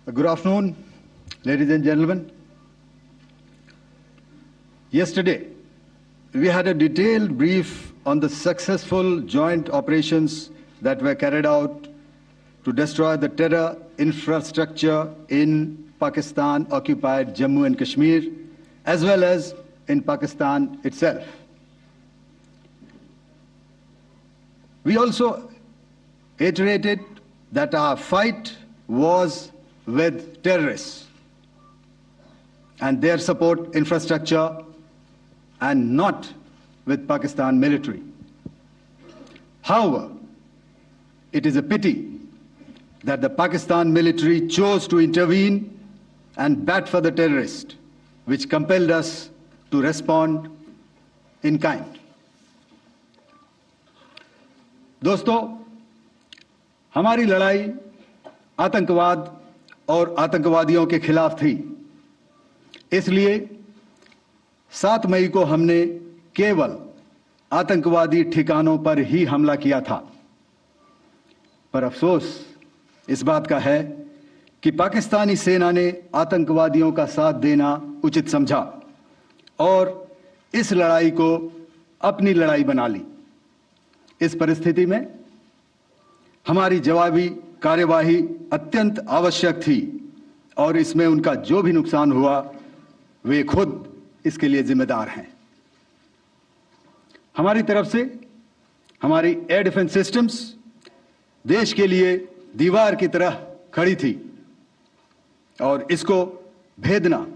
Good afternoon, ladies and gentlemen. Yesterday, we had a detailed brief on the successful joint operations that were carried out to destroy the terror infrastructure in Pakistan-occupied Jammu and Kashmir, as well as in Pakistan itself. We also iterated that our fight was with terrorists and their support infrastructure and not with Pakistan military. However, it is a pity that the Pakistan military chose to intervene and bat for the terrorist, which compelled us to respond in kind. दोस्तों, हमारी लड़ाई आतंकवाद और आतंकवादियों के खिलाफ थी। इसलिए 7 मई को हमने केवल आतंकवादी ठिकानों पर ही हमला किया था। पर अफसोस इस बात का है कि पाकिस्तानी सेना ने आतंकवादियों का साथ देना उचित समझा और इस लड़ाई को अपनी लड़ाई बना ली। इस परिस्थिति में हमारी जवाबी कार्यवाही अत्यंत आवश्यक थी और इसमें उनका जो भी नुकसान हुआ वे खुद इसके लिए जिम्मेदार हैं। हमारी तरफ से हमारी एयर डिफेंस सिस्टम्स देश के लिए दीवार की तरह खड़ी थी और इसको भेदना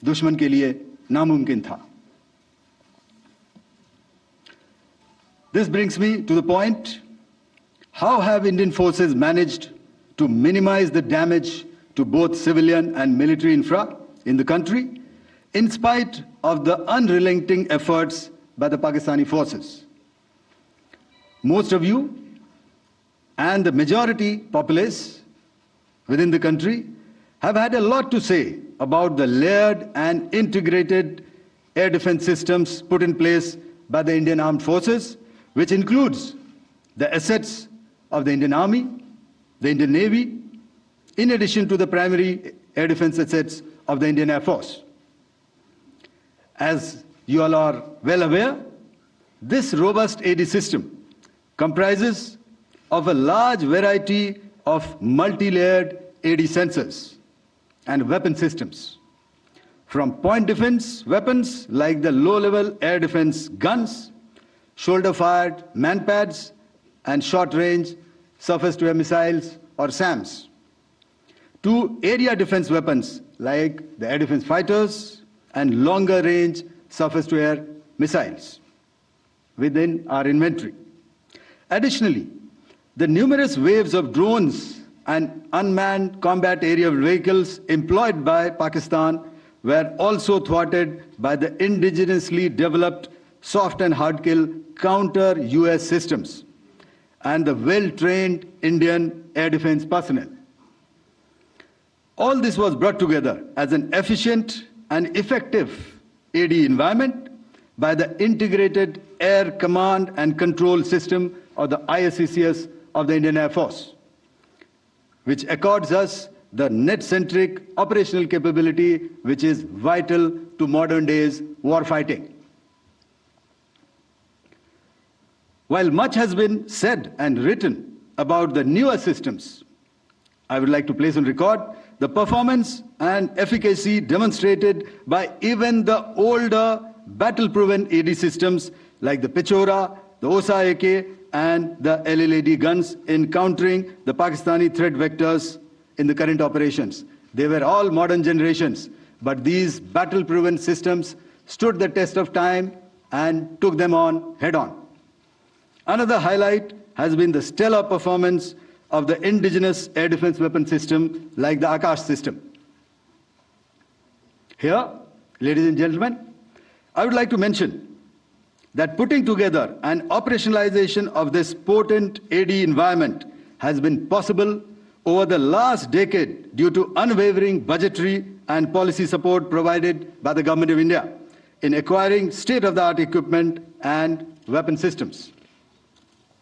दुश्मन के लिए नामुमकिन था। This brings me to the point, how have Indian forces managed to minimize the damage to both civilian and military infra in the country, in spite of the unrelenting efforts by the Pakistani forces? Most of you and the majority populace within the country have had a lot to say about the layered and integrated air defense systems put in place by the Indian Armed Forces, which includes the assets of the Indian Army, the Indian Navy, in addition to the primary air defense assets of the Indian Air Force. As you all are well aware, this robust AD system comprises of a large variety of multi-layered AD sensors and weapon systems, from point defense weapons like the low-level air defense guns, shoulder-fired manpads, and short-range surface-to-air missiles or SAMs, to area defense weapons like the air defense fighters and longer-range surface-to-air missiles within our inventory. Additionally, the numerous waves of drones and unmanned combat aerial vehicles employed by Pakistan were also thwarted by the indigenously developed soft and hard kill counter-US systems and the well-trained Indian air defense personnel. All this was brought together as an efficient and effective AD environment by the Integrated Air Command and Control System, or the ISCCS of the Indian Air Force, which accords us the net-centric operational capability which is vital to modern days warfighting. While much has been said and written about the newer systems, I would like to place on record the performance and efficacy demonstrated by even the older battle-proven AD systems like the Pechora, the Osa AK, and the LLAD guns in countering the Pakistani threat vectors in the current operations. They were all modern generations, but these battle-proven systems stood the test of time and took them on head-on. Another highlight has been the stellar performance of the indigenous air defense weapon system like the Akash system. Here, ladies and gentlemen, I would like to mention that putting together and operationalization of this potent AD environment has been possible over the last decade due to unwavering budgetary and policy support provided by the Government of India in acquiring state-of-the-art equipment and weapon systems.